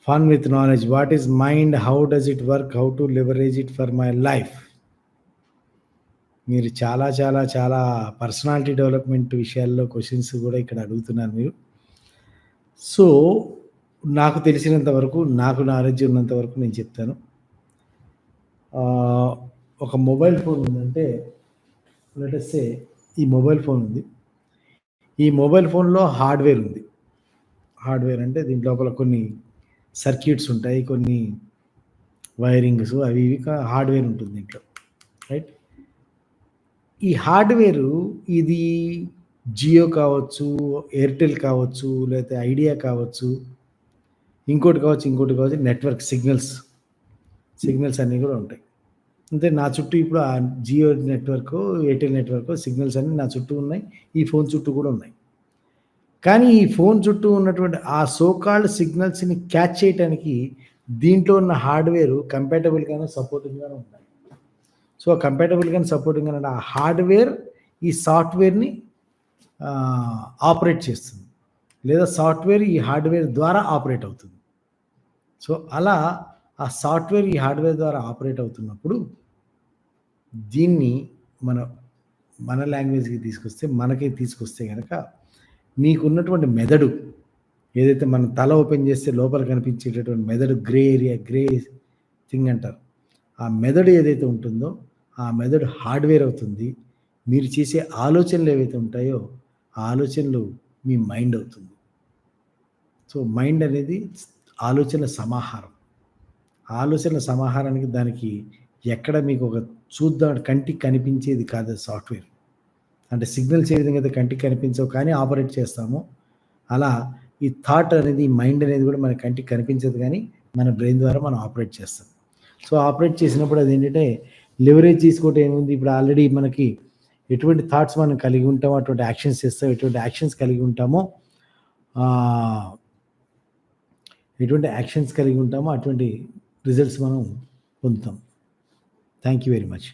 Fun with knowledge. What is mind, how does it work, how to leverage it for my life. మీరు చాలా చాలా చాలా personality development విషయాల్లో questions కూడా ఇక్కడ అడుగుతున్నారు మీరు. సో నాకు తెలిసినంత వరకు, నాకు నాలెడ్జ్ ఉన్నంత వరకు నేను చెప్తాను. ఒక మొబైల్ ఫోన్ ఉందంటే, లెట్ అస్ సే ఈ మొబైల్ ఫోన్ ఉంది. ఈ మొబైల్ ఫోన్లో హార్డ్వేర్ ఉంది. హార్డ్వేర్ అంటే దీని లోపల కొన్ని సర్క్యూట్స్ ఉంటాయి, కొన్ని వైరింగ్స్ అవి ఇవి హార్డ్వేర్ ఉంటుంది దీంట్లో, రైట్. ఈ హార్డ్వేరు ఇది జియో కావచ్చు, ఎయిర్టెల్ కావచ్చు, లేకపోతే ఐడియా కావచ్చు, ఇంకోటి కావచ్చు, నెట్వర్క్ సిగ్నల్స్ అన్నీ కూడా ఉంటాయి. అంటే నా చుట్టూ ఇప్పుడు ఆ Jio network, Airtel network signals అన్నీ నా చుట్టూ ఉన్నాయి. ఈ ఫోన్ చుట్టూ కూడా ఉన్నాయి. కానీ ఈ ఫోన్ చుట్టూ ఉన్నటువంటి ఆ సోకాల్డ్ సిగ్నల్స్ని క్యాచ్ చేయడానికి దీంట్లో ఉన్న హార్డ్వేర్ కంపాటబుల్గానే సపోర్టింగ్గానే ఉండాలి. సో కంపాటబుల్గానే సపోర్టింగ్గా ఆ హార్డ్వేర్ ఈ సాఫ్ట్వేర్ని ఆపరేట్ చేస్తుంది, లేదా సాఫ్ట్వేర్ ఈ హార్డ్వేర్ ద్వారా ఆపరేట్ అవుతుంది. సో అలా ఆ సాఫ్ట్వేర్ ఈ హార్డ్వేర్ ద్వారా ఆపరేట్ అవుతున్నప్పుడు దీన్ని మన లాంగ్వేజ్కి తీసుకొస్తే కనుక మీకున్నటువంటి మెదడు ఏదైతే మన తల ఓపెన్ చేస్తే లోపల కనిపించేటటువంటి మెదడు, గ్రే థింగ్ అంటారు. ఆ మెదడు ఏదైతే ఉంటుందో ఆ మెదడు హార్డ్వేర్ అవుతుంది. మీరు చేసే ఆలోచనలు ఏవైతే ఉంటాయో ఆ ఆలోచనలు మీ మైండ్ అవుతుంది. సో మైండ్ అనేది ఆలోచనల సమాహారానికి దానికి ఎక్కడ మీకు ఒక చూద్దాం కంటికి కనిపించేది కాదు సాఫ్ట్వేర్. అంటే సిగ్నల్స్ ఏ విధంగా అయితే కంటికి కనిపించవు కానీ ఆపరేట్ చేస్తామో, అలా ఈ థాట్ అనేది, మైండ్ అనేది కూడా మన కంటికి కనిపించదు కానీ మన బ్రెయిన్ ద్వారా మనం ఆపరేట్ చేస్తాం. సో ఆపరేట్ చేసినప్పుడు అదేంటంటే లివరేజ్ తీసుకోవటం ఏముంది, ఇప్పుడు ఆల్రెడీ మనకి ఎటువంటి థాట్స్ మనం కలిగి ఉంటామో అటువంటి యాక్షన్స్ చేస్తాం, ఎటువంటి యాక్షన్స్ కలిగి ఉంటామో అటువంటి రిజల్ట్స్ మనం పొందుతాం. Thank you very much.